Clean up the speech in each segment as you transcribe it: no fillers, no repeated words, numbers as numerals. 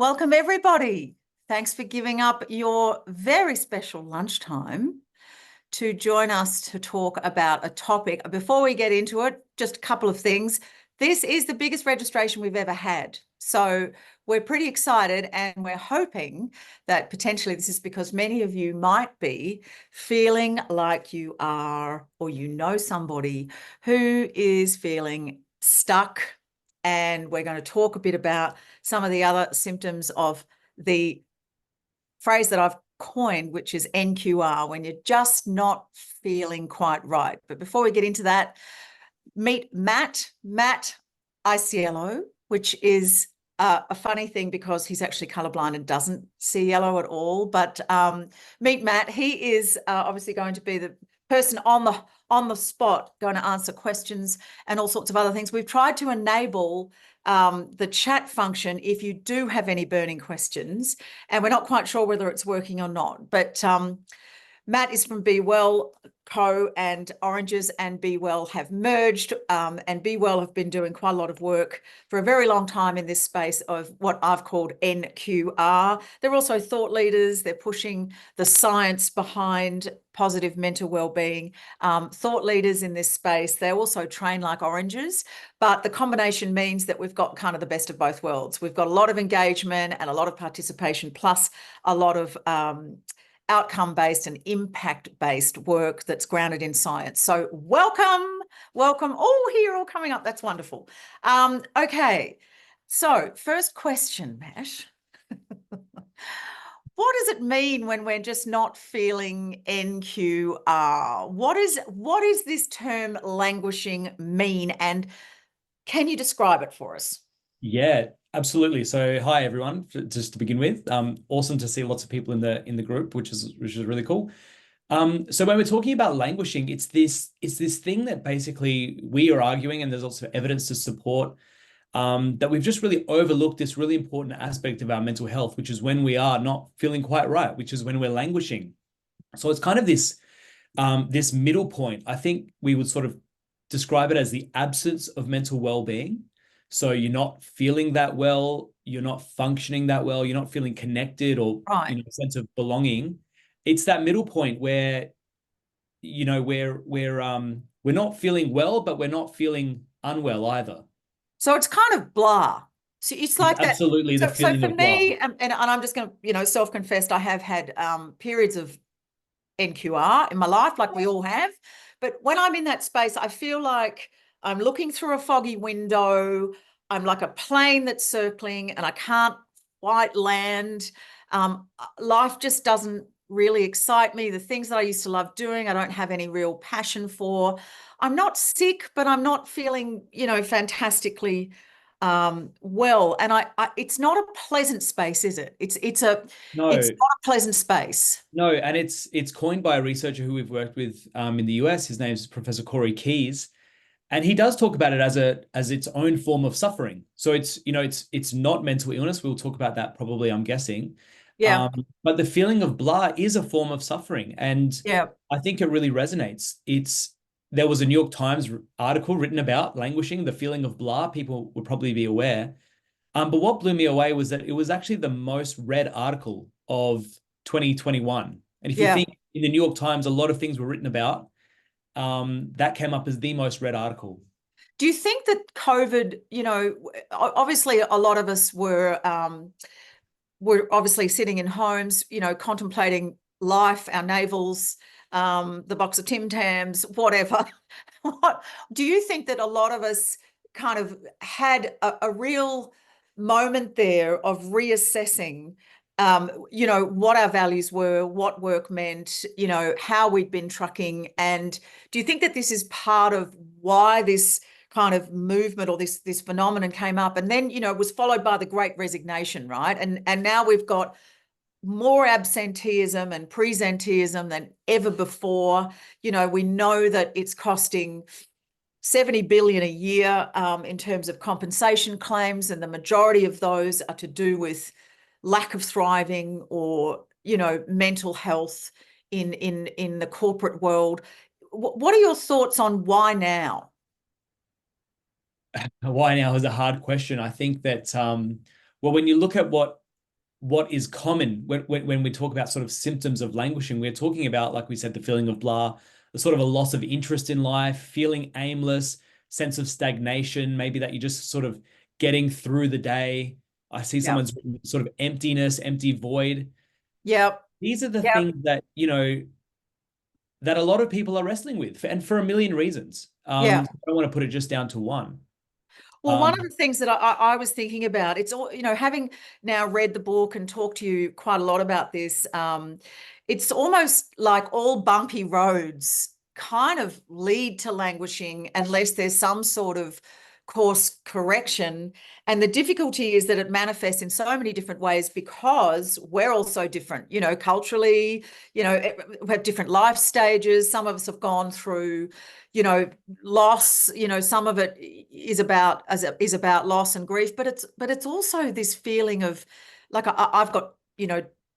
Welcome, everybody. Thanks for giving up your very special lunchtime to join us to talk about a topic. Before we get into it, just a couple of things. This is the biggest registration we've ever had. So we're pretty excited, and we're hoping that potentially this is because many of you might be feeling like you are, or you know somebody who is feeling stuck. And we're going to talk a bit about some of the other symptoms of the phrase that I've coined, which is NQR, when you're just not feeling quite right. But before we get into that, meet Matt Iasiello, which is a funny thing because he's actually colorblind and doesn't see yellow at all. But meet Matt. He is obviously going to be the person on the spot going to answer questions and all sorts of other things. We've tried to enable the chat function if you do have any burning questions, and we're not quite sure whether it's working or not. But Matt is from Be Well Co, and Oranges and Be Well have merged, and Be Well have been doing quite a lot of work for a very long time in this space of what I've called NQR. They're also thought leaders. They're pushing the science behind positive mental well-being, thought leaders in this space. They also train like Oranges, but the combination means that we've got kind of the best of both worlds. We've got a lot of engagement and a lot of participation, plus a lot of outcome-based and impact-based work that's grounded in science. So welcome, all here, all coming up. That's wonderful. Okay, so first question, Matt. What does it mean when we're just not feeling NQR? What is this term languishing mean, and can you describe it for us? Yeah, absolutely. So hi everyone, just to begin with. Awesome to see lots of people in the group, which is really cool. So when we're talking about languishing, it's this thing that basically we are arguing, and there's also evidence to support that we've just really overlooked this really important aspect of our mental health, which is when we are not feeling quite right, which is when we're languishing. So it's kind of this middle point. I think we would sort of describe it as the absence of mental well-being. So you're not feeling that well, you're not functioning that well, you're not feeling connected or Right. a sense of belonging. It's that middle point where we're not feeling well, but we're not feeling unwell either. So it's kind of blah. So it's It's like that. absolutely the So feeling for of blah. me, and I'm just going to, self-confessed, I have had periods of NQR in my life, like we all have. But when I'm in that space, I feel like I'm looking through a foggy window. I'm like a plane that's circling and I can't quite land. Life just doesn't really excite me. The things that I used to love doing, I don't have any real passion for. I'm not sick, but I'm not feeling, fantastically well. And it's not a pleasant space, is it? It's not No, a pleasant space. no, and it's coined by a researcher who we've worked with in the US. His name is Professor Corey Keyes, and he does talk about it as its own form of suffering. So it's not mental illness. We'll talk about that probably, I'm guessing. Yeah. But the feeling of blah is a form of suffering, and Yeah. I think it really resonates. There was a New York Times article written about languishing, the feeling of blah. People would probably be aware. But what blew me away was that it was actually the most read article of 2021. And if you Yeah. think in the New York Times, a lot of things were written about, that came up as the most read article. Do you think that COVID, obviously a lot of us were obviously sitting in homes, contemplating life, our navels, the box of Tim Tams, whatever. Do you think that a lot of us kind of had a real moment there of reassessing, what our values were, what work meant, how we'd been trucking? And do you think that this is part of why this kind of movement or this phenomenon came up, and then was followed by the Great Resignation, right? And now we've got more absenteeism and presenteeism than ever before. We know that it's costing 70 billion a year in terms of compensation claims, and the majority of those are to do with lack of thriving or mental health in the corporate world. What are your thoughts on why now? Why now is a hard question. I think that, well, when you look at what what is common when we talk about sort of symptoms of languishing. We're talking about, like we said, the feeling of blah, the sort of a loss of interest in life, feeling aimless, sense of stagnation, maybe that you're just sort of getting through the day. I see Yeah. someone's written sort of emptiness, empty void. Yep. These are the Yep. things that, that a lot of people are wrestling with, and for a million reasons. Yeah. I don't want to put it just down to one. Well, one of Um, the things that I was thinking about, it's all, having now read the book and talked to you quite a lot about this, it's almost like all bumpy roads kind of lead to languishing unless there's some sort of course correction. And the difficulty is that it manifests in so many different ways because we're all so different, culturally, we have different life stages. Some of us have gone through loss. Some of it is about loss and grief, but it's also this feeling of, like, I've got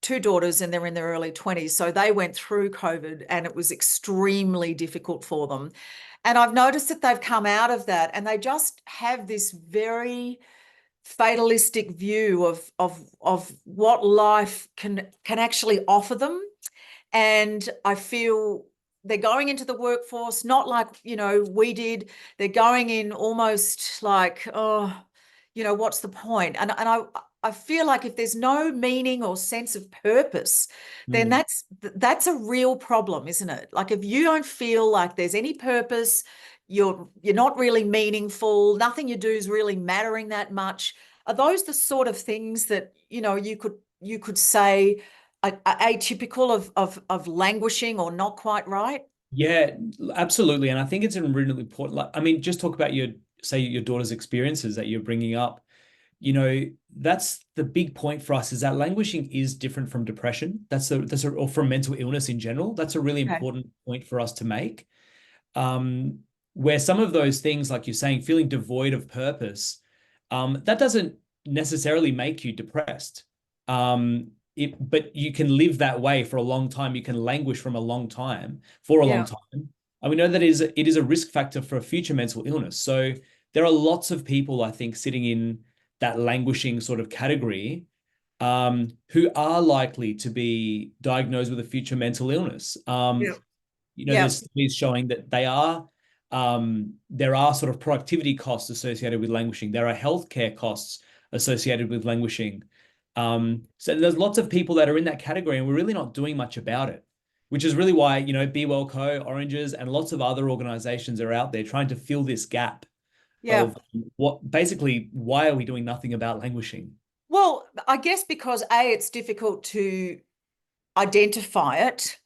two daughters and they're in their early 20s, so they went through COVID and it was extremely difficult for them. And I've noticed that they've come out of that and they just have this very fatalistic view of what life can actually offer them. And I feel they're going into the workforce not like we did. They're going in almost like, oh, what's the point? And I feel like if there's no meaning or sense of purpose, then mm. that's a real problem, isn't it? Like, if you don't feel like there's any purpose, you're not really meaningful, nothing you do is really mattering that much. Are those the sort of things that you could say atypical of languishing or not quite right? Yeah, absolutely. And I think it's a really important, like, I mean, just talk about your daughter's experiences that you're bringing up. That's the big point for us, is that languishing is different from depression. Or from mental illness in general. That's a really Okay. important point for us to make. Um, where some of those things, like you're saying, feeling devoid of purpose, that doesn't necessarily make you depressed. But you can live that way for a long time. You can languish for a long time. Yeah. And we know that it is a risk factor for a future mental illness. So there are lots of people, I think, sitting in that languishing sort of category, who are likely to be diagnosed with a future mental illness. Yeah. Yeah. There's studies showing that there are sort of productivity costs associated with languishing. There are healthcare costs associated with languishing. So there's lots of people that are in that category, and we're really not doing much about it, which is really why, Be Well Co, Oranges, and lots of other organizations are out there trying to fill this gap Yeah. of why are we doing nothing about languishing? Well, I guess because it's difficult to identify it.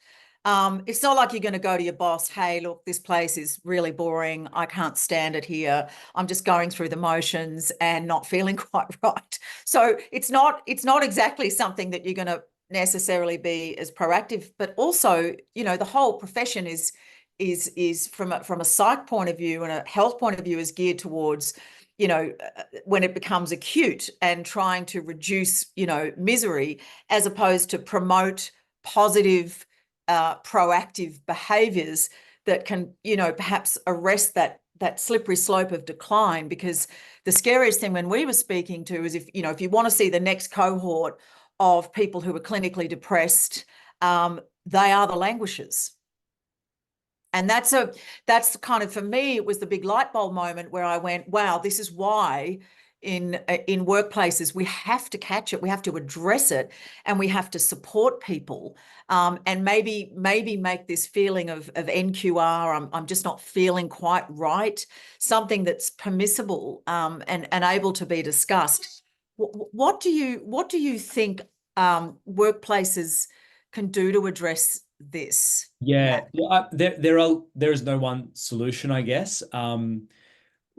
It's not like you're going to go to your boss, hey, look, this place is really boring. I can't stand it here. I'm just going through the motions and not feeling quite right. So it's not exactly something that you're going to necessarily be as proactive. But also, the whole profession is from a psych point of view and a health point of view is geared towards, when it becomes acute and trying to reduce, misery, as opposed to promote positive, proactive behaviors that can, perhaps arrest that slippery slope of decline. Because the scariest thing when we were speaking to is, if you want to see the next cohort of people who are clinically depressed, they are the languishers. And that's kind of, for me, it was the big light bulb moment where I went, wow, this is why in workplaces we have to catch it, we have to address it, and we have to support people, and maybe make this feeling of NQR, I'm just not feeling quite right, something that's permissible, and able to be discussed. What do you think workplaces can do to address this, Yeah, Matt? well, there is no one solution, I guess.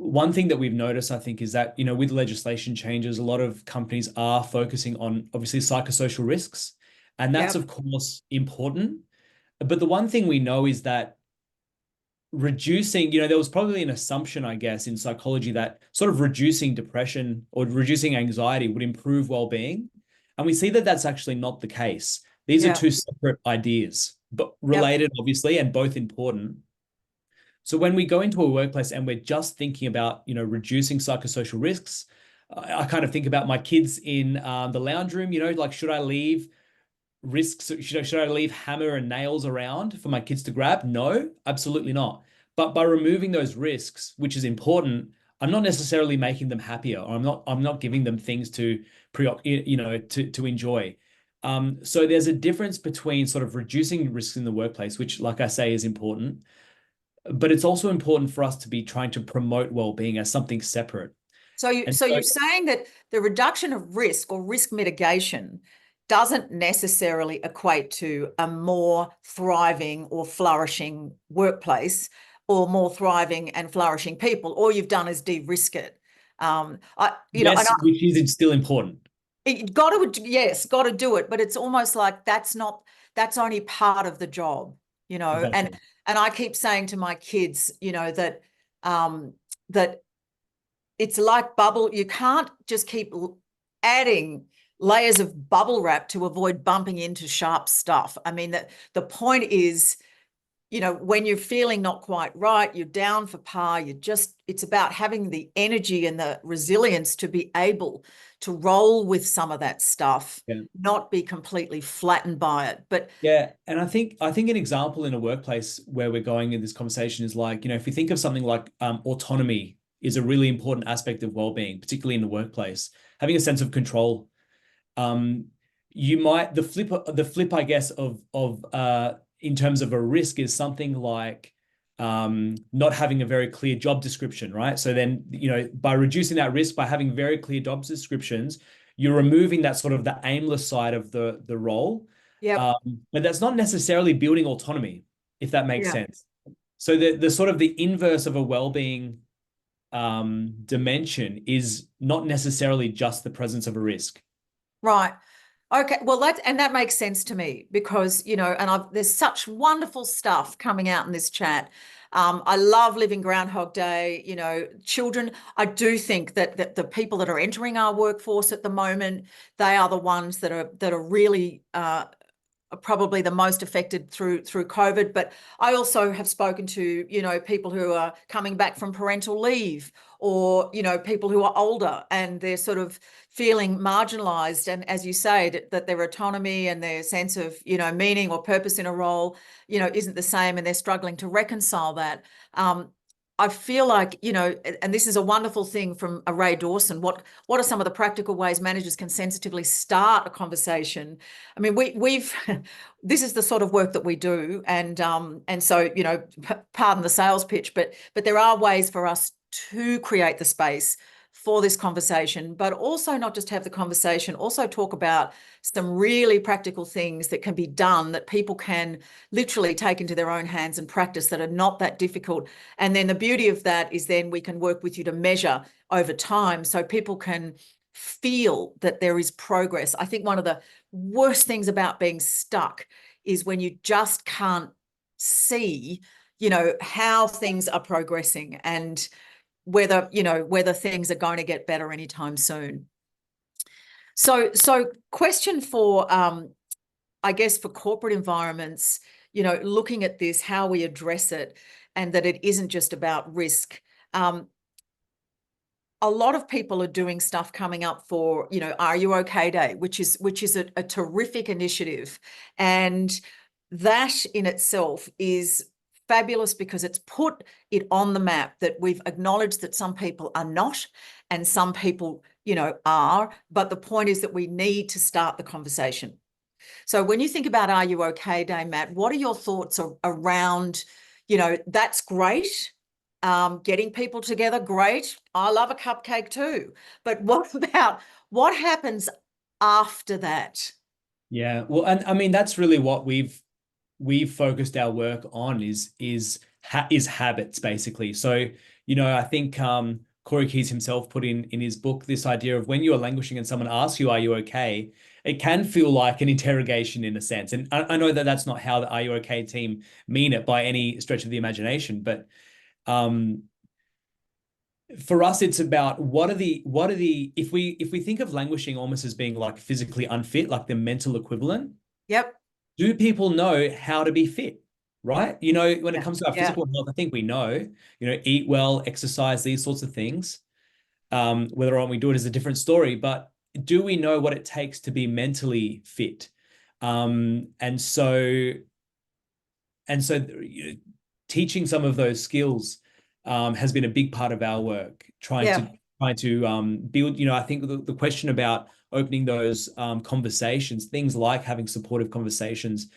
One thing that we've noticed, I think, is that, with legislation changes, a lot of companies are focusing on obviously psychosocial risks, and that's Yep. of course important. But the one thing we know is that reducing, there was probably an assumption, I guess, in psychology that sort of reducing depression or reducing anxiety would improve well-being. And we see that that's actually not the case. These are Yeah. two separate ideas, but Yep. related, obviously, and both important. So when we go into a workplace and we're just thinking about, reducing psychosocial risks, I kind of think about my kids in the lounge room, like, should I leave risks? Should I leave hammer and nails around for my kids to grab? No, absolutely not. But by removing those risks, which is important, I'm not necessarily making them happier, or I'm not giving them things to to enjoy. So there's a difference between sort of reducing risks in the workplace, which, like I say, is important, but it's also important for us to be trying to promote well-being as something separate. So you're saying that the reduction of risk or risk mitigation doesn't necessarily equate to a more thriving or flourishing workplace or more thriving and flourishing people. All you've done is de-risk it. Yes, which is still important. Got to do it, but it's almost like that's only part of the job, Exactly. And I keep saying to my kids, that that it's like bubble. You can't just keep adding layers of bubble wrap to avoid bumping into sharp stuff. I mean, the point is, when you're feeling not quite right, you're down for par, it's about having the energy and the resilience to be able to roll with some of that stuff, not be completely flattened by it. But yeah, and I think an example in a workplace where we're going in this conversation is like, if you think of something like autonomy is a really important aspect of well-being, particularly in the workplace, having a sense of control. The flip, I guess, of in terms of a risk is something like not having a very clear job description, right? So then, by reducing that risk, by having very clear job descriptions, you're removing that sort of the aimless side of the role. yeah, but that's not necessarily building autonomy, if that makes sense. So the sort of the inverse of a well-being dimension is not necessarily just the presence of a risk. right. Okay, well, that makes sense to me because, there's such wonderful stuff coming out in this chat. I love living Groundhog Day, children. I do think that the people that are entering our workforce at the moment, they are the ones that are really probably the most affected through COVID. But I also have spoken to, people who are coming back from parental leave or, people who are older and they're sort of feeling marginalized. And as you say, that their autonomy and their sense of, meaning or purpose in a role, isn't the same and they're struggling to reconcile that. I feel like, and this is a wonderful thing from Ray Dawson. What are some of the practical ways managers can sensitively start a conversation? I mean, we've this is the sort of work that we do, and so pardon the sales pitch, but there are ways for us to create the space for this conversation, but also not just have the conversation, also talk about some really practical things that can be done that people can literally take into their own hands and practice that are not that difficult. And then the beauty of that is then we can work with you to measure over time so people can feel that there is progress. I think one of the worst things about being stuck is when you just can't see, how things are progressing and whether things are going to get better anytime soon. So question for, I guess, for corporate environments, looking at this, how we address it, and that it isn't just about risk. A lot of people are doing stuff coming up for, Are You OK Day, which is a terrific initiative. And that in itself is fabulous because it's put it on the map that we've acknowledged that some people are not and some people, are. But the point is that we need to start the conversation. So when you think about Are You OK Day, Matt, what are your thoughts around, that's great. Getting people together, great. I love a cupcake too. But what happens after that? Yeah, well, and I mean that's really what we've focused our work on is habits basically. So, I think Corey Keyes himself put in his book this idea of when you are languishing and someone asks you, "Are you okay?" It can feel like an interrogation in a sense. And I know that that's not how the Are You Okay team mean it by any stretch of the imagination, but for us, it's about what are the if we think of languishing almost as being like physically unfit, like the mental equivalent. Yep. Do people know how to be fit? Right? When it comes to our physical health, I think we know, eat well, exercise, these sorts of things. Whether or not we do it is a different story, but do we know what it takes to be mentally fit? And so teaching some of those skills has been a big part of our work, trying Yeah. to build, I think the question about opening those conversations, things like having supportive conversations,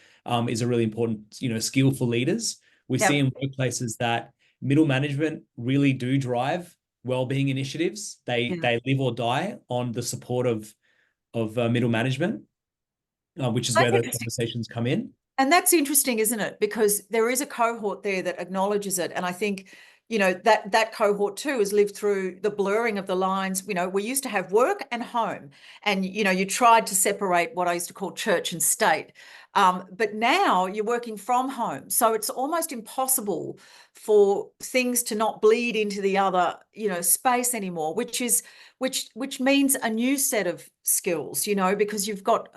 is a really important, skill for leaders. We see Yep. in workplaces that middle management really do drive well-being initiatives. They live or die on the support of middle management, which is That's where those interesting. conversations come in. And that's interesting, isn't it? Because there is a cohort there that acknowledges it. And I think, that cohort too has lived through the blurring of the lines. We used to have work and home, and, you tried to separate what I used to call church and state. But now you're working from home. So it's almost impossible for things to not bleed into the other, space anymore, which means a new set of skills, because you've got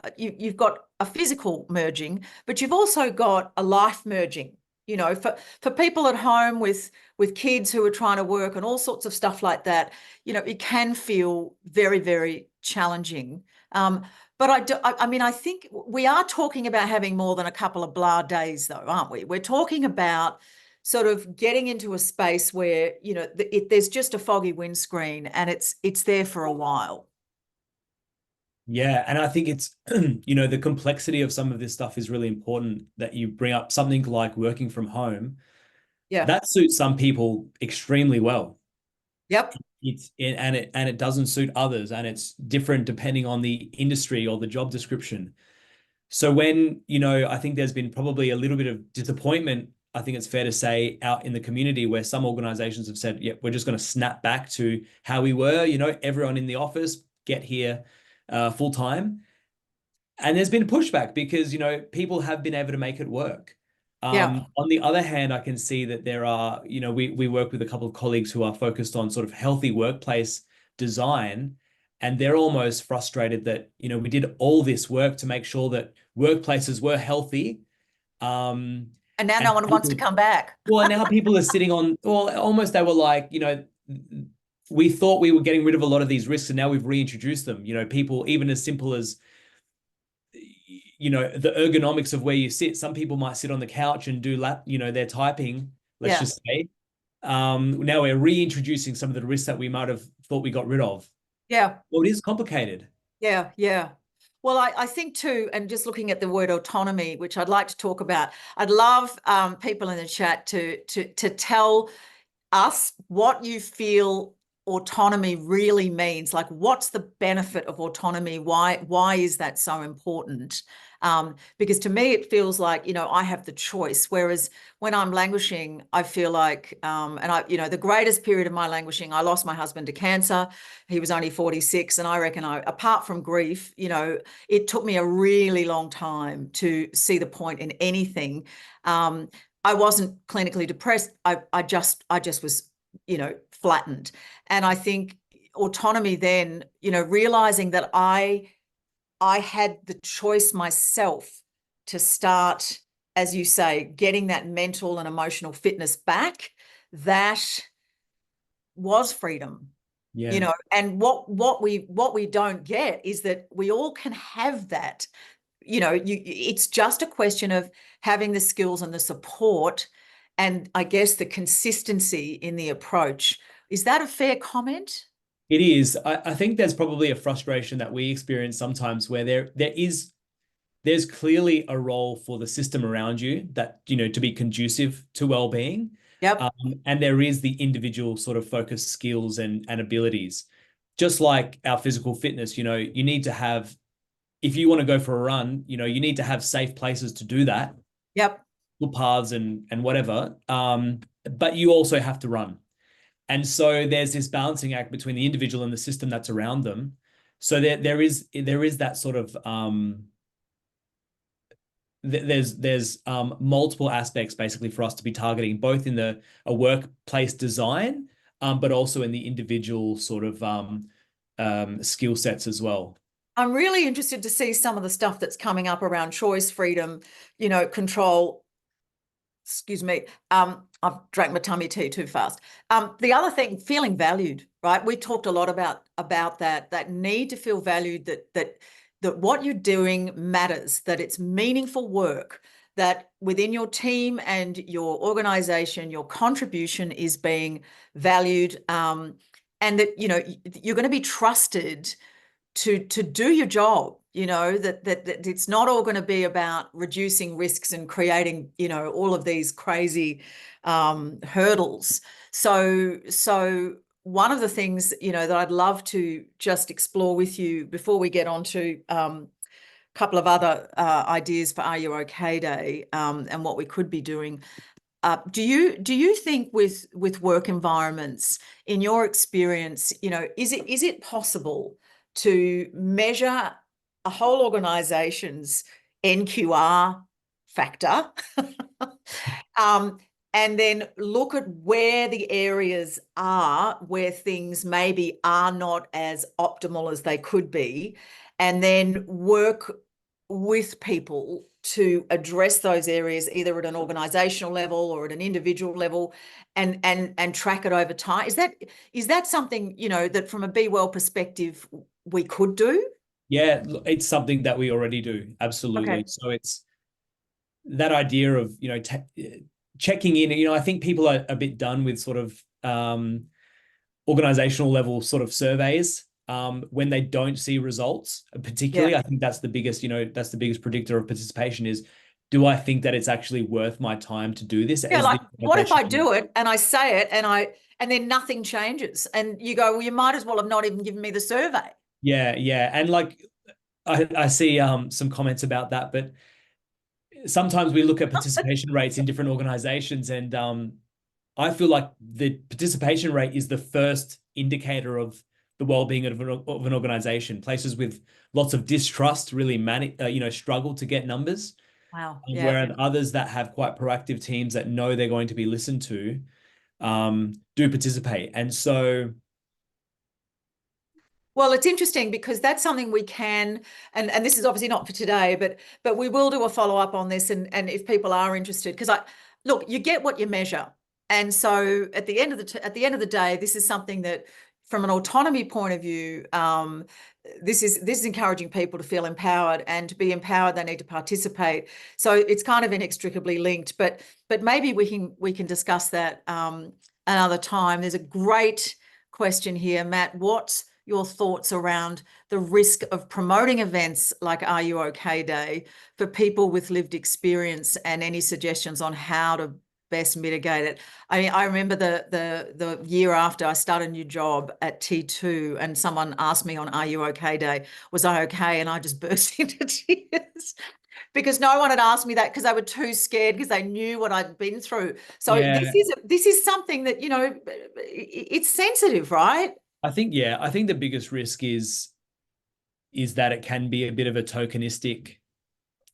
a physical merging, but you've also got a life merging, for people at home with kids who are trying to work and all sorts of stuff like that. It can feel very, very challenging. But I think we are talking about having more than a couple of blah days, though, aren't we? We're talking about sort of getting into a space where, there's just a foggy windscreen and it's there for a while. Yeah, and I think it's, the complexity of some of this stuff is really important that you bring up something like working from home. Yeah. That suits some people extremely well. Yep. And it doesn't suit others, and it's different depending on the industry or the job description. So when, I think there's been probably a little bit of disappointment, I think it's fair to say, out in the community where some organizations have said, yeah, we're just going to snap back to how we were, everyone in the office, get here full time. And there's been pushback because, people have been able to make it work. Yeah. On the other hand, I can see that there are, we work with a couple of colleagues who are focused on sort of healthy workplace design, and they're almost frustrated that, we did all this work to make sure that workplaces were healthy. And now And no one wants to come back. well, and now people are sitting on, well, almost they were like, we thought we were getting rid of a lot of these risks and now we've reintroduced them. People, even as simple as, the ergonomics of where you sit. Some people might sit on the couch and do their typing, let's just say. Now we're reintroducing some of the risks that we might have thought we got rid of. Yeah. Well, it is complicated. Yeah. Yeah. Well, I think too, and just looking at the word autonomy, which I'd like to talk about, I'd love people in the chat to tell us what you feel autonomy really means. Like, what's the benefit of autonomy? Why is that so important? Because to me, it feels like, I have the choice. Whereas when I'm languishing, I feel like, the greatest period of my languishing, I lost my husband to cancer. He was only 46. And I reckon apart from grief, it took me a really long time to see the point in anything. I wasn't clinically depressed. I just was, flattened. And I think autonomy then, realizing that I had the choice myself to start, as you say, getting that mental and emotional fitness back, that was freedom. Yeah. And what we don't get is that we all can have that. It's just a question of having the skills and the support, and I guess the consistency in the approach. Is that a fair comment? It is. I think there's probably a frustration that we experience sometimes where there's clearly a role for the system around you that, to be conducive to well-being. Yep. And there is the individual sort of focused skills and abilities. Just like our physical fitness, you need to have, if you want to go for a run, you need to have safe places to do that. Yep. Paths and whatever. But you also have to run. And so there's this balancing act between the individual and the system that's around them. So there is that sort of there's multiple aspects basically for us to be targeting, both in a workplace design, but also in the individual sort of skill sets as well. I'm really interested to see some of the stuff that's coming up around choice, freedom, control. Excuse me. I've drank my tummy tea too fast. The other thing, feeling valued, right? We talked a lot about that need to feel valued, that what you're doing matters, that it's meaningful work, that within your team and your organization, your contribution is being valued, and that, you know, you're going to be trusted to do your job, you know, that it's not all going to be about reducing risks and creating, you know, all of these crazy hurdles. So one of the things, you know, that I'd love to just explore with you before we get on to a couple of other ideas for Are You OK Day, and what we could be doing. Do you think with work environments, in your experience, you know, is it possible to measure a whole organization's NQR factor, and then look at where the areas are where things maybe are not as optimal as they could be, and then work with people to address those areas either at an organizational level or at an individual level, and track it over time? Is that something, you know, that from a Be Well perspective we could do? Yeah, it's something that we already do. Absolutely. Okay. So it's that idea of, you know, checking in. You know, I think people are a bit done with sort of organizational level sort of surveys when they don't see results. Particularly, Yeah. I think that's the biggest, you know, that's the biggest predictor of participation is, do I think that it's actually worth my time to do this? Yeah, As like the what if I organization? do it and I say it and then nothing changes, and you go, well, you might as well have not even given me the survey. Yeah, yeah. And like I see some comments about that, but sometimes we look at participation rates in different organizations, and I feel like the participation rate is the first indicator of the well-being of an organization. Places with lots of distrust really you know, struggle to get numbers, Wow. Yeah. whereas others that have quite proactive teams that know they're going to be listened to do participate. And so Well, it's interesting because that's something we can, and this is obviously not for today, but we will do a follow-up on this, and if people are interested, because look, you get what you measure. And so at the end of the day, this is something that from an autonomy point of view, this is encouraging people to feel empowered, and to be empowered, they need to participate. So it's kind of inextricably linked, but maybe we can discuss that another time. There's a great question here, Matt. What's your thoughts around the risk of promoting events like Are You OK Day for people with lived experience, and any suggestions on how to best mitigate it? I mean, I remember the year after I started a new job at T2, and someone asked me on Are You OK Day, was I okay? And I just burst into tears because no one had asked me that, because they were too scared, because they knew what I'd been through. So yeah, this is something that, you know, it's sensitive, right? I think the biggest risk is that it can be a bit of a tokenistic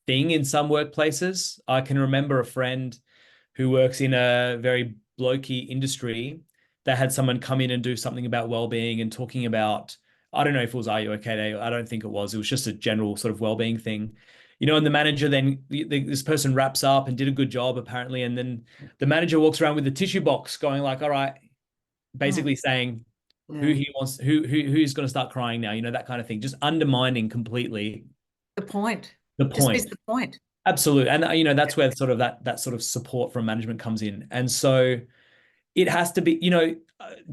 thing in some workplaces. I can remember a friend who works in a very blokey industry that had someone come in and do something about well-being and talking about, I don't know if it was Are You OK Day? I don't think it was. It was just a general sort of well-being thing. You know, and the manager then, this person wraps up and did a good job apparently, and then the manager walks around with a tissue box going like, all right, basically saying Yeah. who's going to start crying now, you know, that kind of thing, just undermining completely The point. the Just miss point. the point. Absolutely. And you know, that's where sort of that sort of support from management comes in. And so it has to be, you know,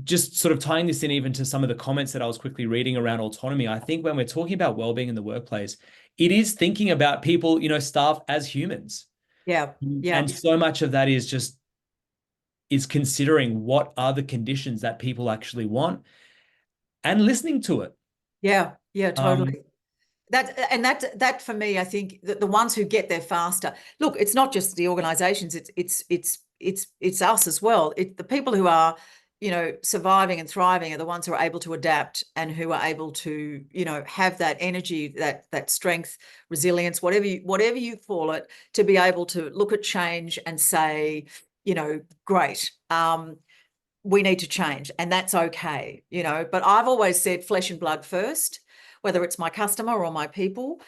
just sort of tying this in even to some of the comments that I was quickly reading around autonomy. I think when we're talking about well-being in the workplace, it is thinking about people, you know, staff as humans. Yeah. Yeah. And so much of that is considering what are the conditions that people actually want and listening to it. Yeah. Yeah, Um, totally. That for me, I think that the ones who get there faster. Look, it's not just the organizations, it's us as well. The people who are, you know, surviving and thriving are the ones who are able to adapt, and who are able to, you know, have that energy, that strength, resilience, whatever you call it, to be able to look at change and say, you know, great. We need to change, and that's okay, you know. But I've always said flesh and blood first, whether it's my customer or my people,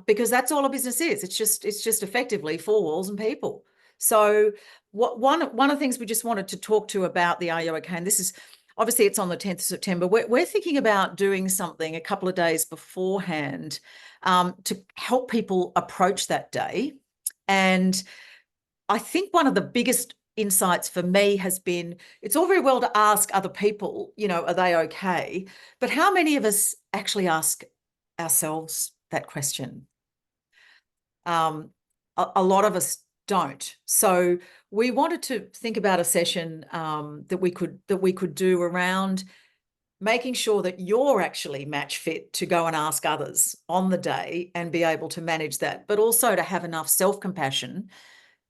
because that's all a business is. It's just effectively four walls and people. So one of the things we just wanted to talk to about the Are You OK? And this is, obviously it's on the 10th of September. We're thinking about doing something a couple of days beforehand to help people approach that day. And I think one of the biggest insights for me has been, it's all very well to ask other people, are they okay? But how many of us actually ask ourselves that question? A lot of us don't. So we wanted to think about a session that we could do around making sure that you're actually match fit to go and ask others on the day and be able to manage that, but also to have enough self-compassion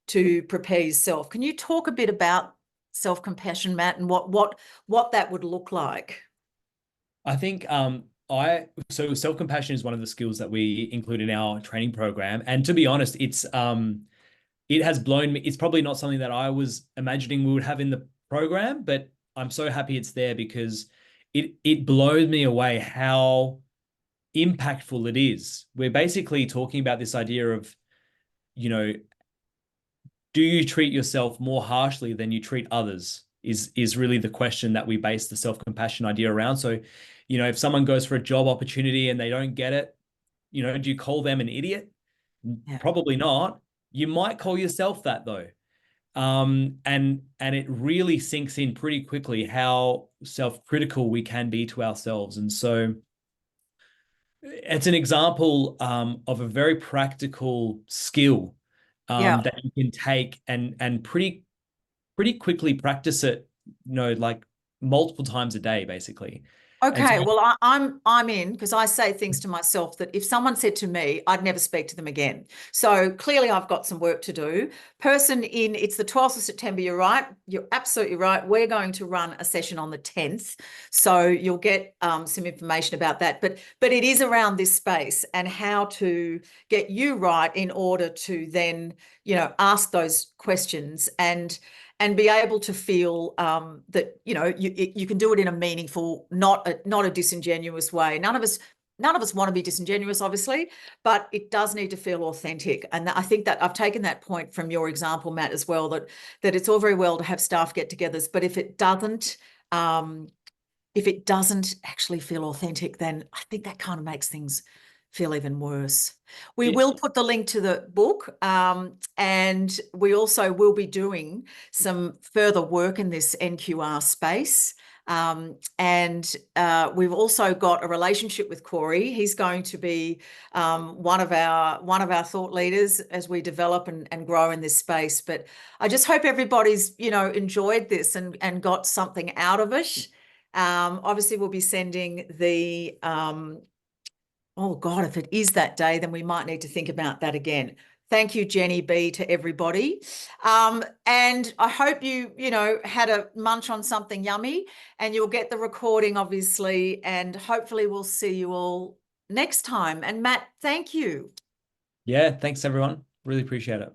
to prepare yourself. Can you talk a bit about self-compassion, Matt, and what that would look like? I think so self-compassion is one of the skills that we include in our training program. And to be honest, it has blown me. It's probably not something that I was imagining we would have in the program, but I'm so happy it's there because it blows me away how impactful it is. We're basically talking about this idea of, do you treat yourself more harshly than you treat others is really the question that we base the self-compassion idea around. So, if someone goes for a job opportunity and they don't get it, do you call them an idiot? Yeah. Probably not. You might call yourself that though. And it really sinks in pretty quickly how self-critical we can be to ourselves. And so it's an example of a very practical skill that you can take and pretty quickly practice it, like multiple times a day, basically. Okay, well, I'm in, because I say things to myself that if someone said to me, I'd never speak to them again. So clearly I've got some work to do. It's the 12th of September, you're right. You're absolutely right. We're going to run a session on the 10th. So you'll get some information about that. But it is around this space and how to get you right in order to then, ask those questions and be able to feel that you can do it in a meaningful, not a disingenuous way. None of us want to be disingenuous, obviously, but it does need to feel authentic. And I think that I've taken that point from your example, Matt, as well, that it's all very well to have staff get-togethers, but if it doesn't actually feel authentic, then I think that kind of makes things feel even worse. We will put the link to the book, and we also will be doing some further work in this NQR space. And we've also got a relationship with Corey. He's going to be one of our thought leaders as we develop and grow in this space. But I just hope everybody's enjoyed this and got something out of it. Obviously, we'll be sending the oh God, if it is that day, then we might need to think about that again. Thank you, Jenny B, to everybody. And I hope you had a munch on something yummy, and you'll get the recording, obviously, and hopefully we'll see you all next time. And Matt, thank you. Yeah, thanks everyone. Really appreciate it.